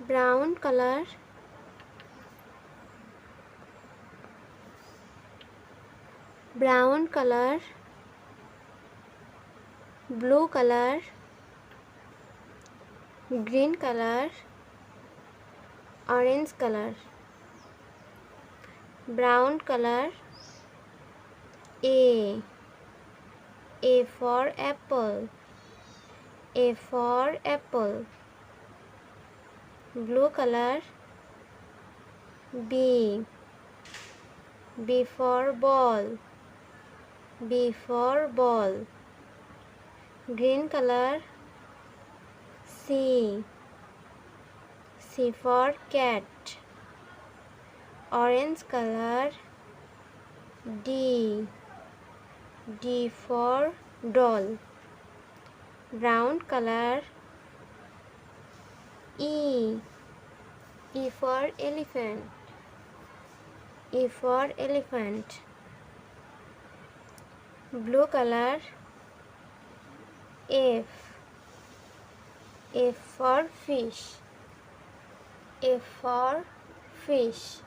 brown color, brown color, blue color, green color, orange color, brown color. A for apple, A for apple. Blue color. B for ball, B for ball. Green color. C for cat. Orange color. D for doll. Brown color. E for elephant, E for elephant. Blue color. F for fish, F for fish.